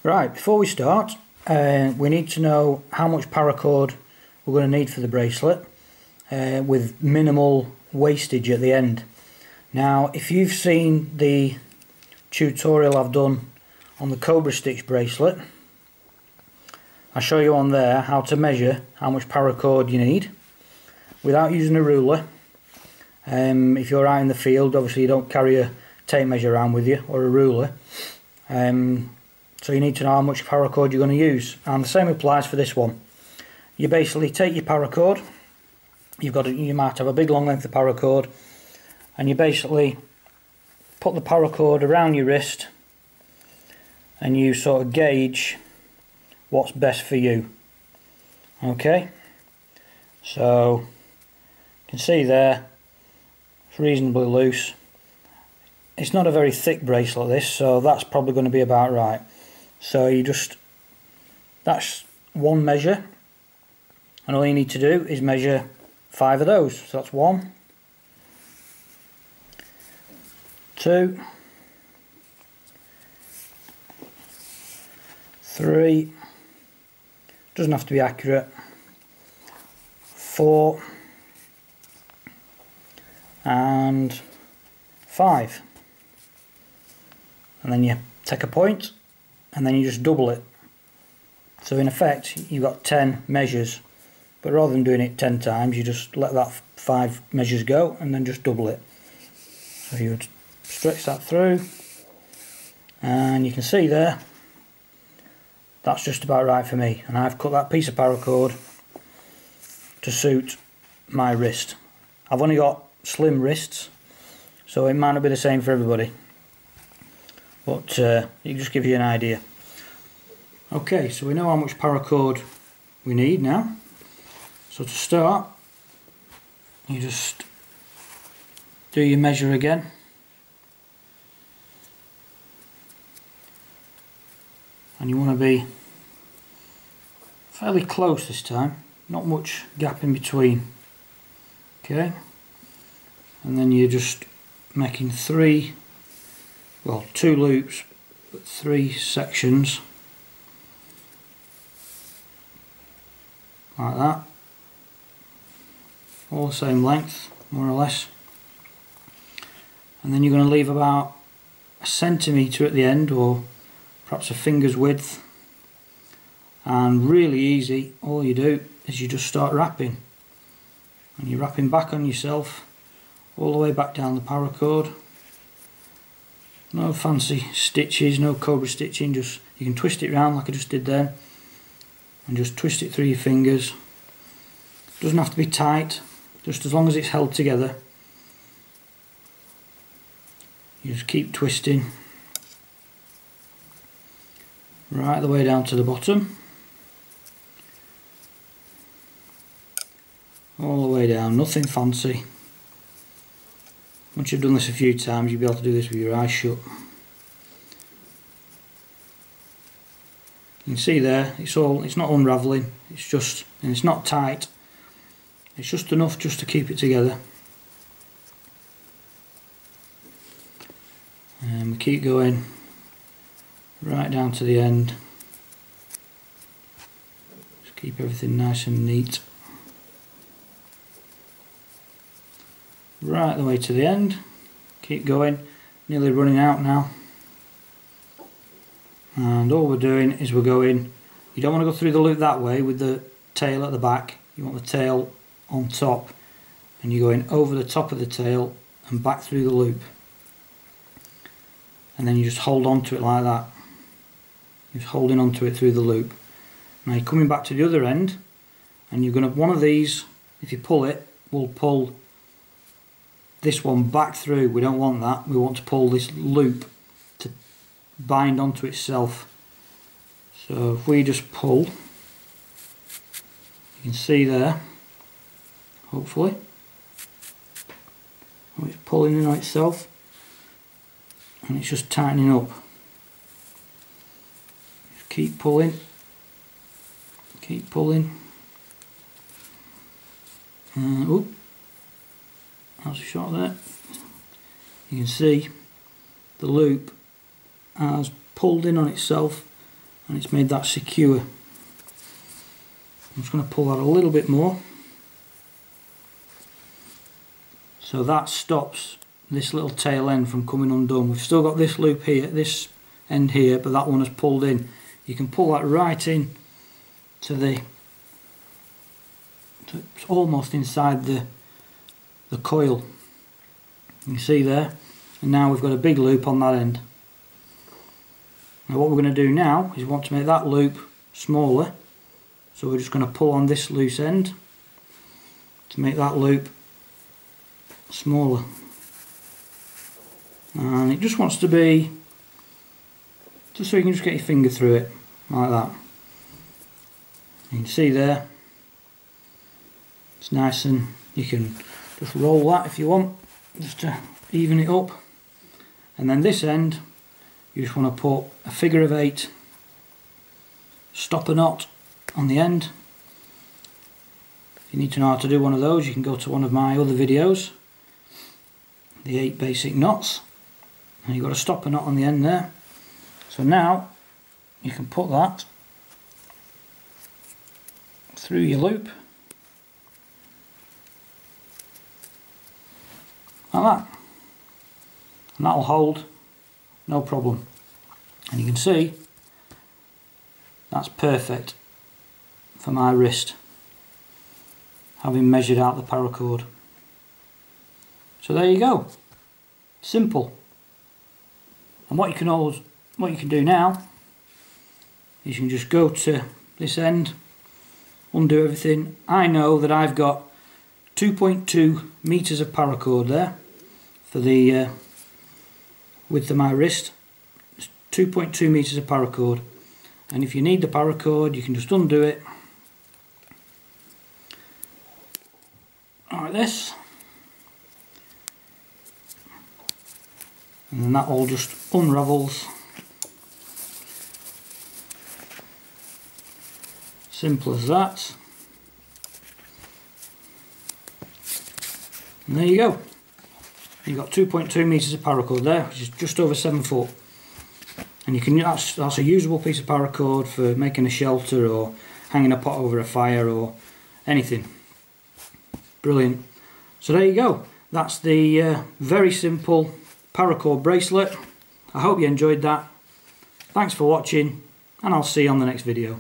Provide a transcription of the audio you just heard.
Right, before we start, we need to know how much paracord we're going to need for the bracelet with minimal wastage at the end. Now, if you've seen the tutorial I've done on the Cobra Stitch bracelet, I show you on there how to measure how much paracord you need without using a ruler. If you're out in the field, obviously you don't carry a tape measure around with you or a ruler. So you need to know how much paracord you're going to use, and the same applies for this one. You basically take your paracord, you might have a big long length of paracord, and you basically put the paracord around your wrist and you sort of gauge what's best for you. Okay, so you can see there it's reasonably loose. It's not a very thick bracelet this, so that's probably going to be about right. So that's one measure, and all you need to do is measure 5 of those. So that's 1, 2, 3, doesn't have to be accurate, 4, and 5. And then you take a point and then you just double it. So in effect you've got 10 measures, but rather than doing it 10 times you just let that 5 measures go and then just double it. So you would stretch that through, and you can see there that's just about right for me, and I've cut that piece of paracord to suit my wrist. I've only got slim wrists, so it might not be the same for everybody, but it just gives you an idea. Okay, so we know how much paracord we need now. So to start, you just do your measure again. And you want to be fairly close this time, not much gap in between. Okay, and then you're just making 2 loops, but 3 sections like that, all the same length more or less, and then you're going to leave about a centimetre at the end, or perhaps a finger's width. And really easy, all you do is you just start wrapping, and you're wrapping back on yourself all the way back down the paracord. No fancy stitches, no cobra stitching, just you can twist it round like I just did there, and just twist it through your fingers. Doesn't have to be tight, just as long as it's held together. You just keep twisting right the way down to the bottom, all the way down, nothing fancy. Once you've done this a few times, you'll be able to do this with your eyes shut. You can see there, it's not unravelling, it's just, and it's not tight, it's just enough just to keep it together. And we keep going right down to the end. Just keep everything nice and neat. Right the way to the end. Keep going, nearly running out now. And all we're doing is we're going, you don't want to go through the loop that way with the tail at the back, you want the tail on top, and you're going over the top of the tail and back through the loop, and then you just hold on to it like that. You're just holding on to it through the loop. Now you're coming back to the other end, and you're going to, one of these, if you pull it, will pull this one back through. We don't want that, we want to pull this loop to bind onto itself. So if we just pull, you can see there, hopefully, oh, it's pulling in on itself and it's just tightening up. Just keep pulling, oh, that's a shot there. You can see the loop has pulled in on itself and it's made that secure. I'm just going to pull that a little bit more. So that stops this little tail end from coming undone. We've still got this loop here, this end here, but that one has pulled in. You can pull that right in to it's almost inside the coil. You can see there, and now we've got a big loop on that end. Now what we're going to do now is we want to make that loop smaller, so we're just going to pull on this loose end to make that loop smaller, and it just wants to be just so you can just get your finger through it like that. You can see there it's nice, and you can just roll that if you want, just to even it up. And then this end you just want to put a figure of 8 stopper knot on the end. If you need to know how to do one of those, you can go to one of my other videos, the 8 basic knots, and you've got a stopper knot on the end there. So now you can put that through your loop like that, and that'll hold no problem. And you can see that's perfect for my wrist, having measured out the paracord. So there you go, simple. And what you can do now is you can just go to this end, undo everything. I know that I've got 2.2 meters of paracord there for the width of my wrist. It's 2.2 meters of paracord, and if you need the paracord, you can just undo it like this, and then that all just unravels. Simple as that. And there you go. You've got 2.2 meters of paracord there, which is just over 7 foot. And you can that's a usable piece of paracord for making a shelter or hanging a pot over a fire or anything. Brilliant. So there you go. That's the very simple paracord bracelet. I hope you enjoyed that. Thanks for watching, and I'll see you on the next video.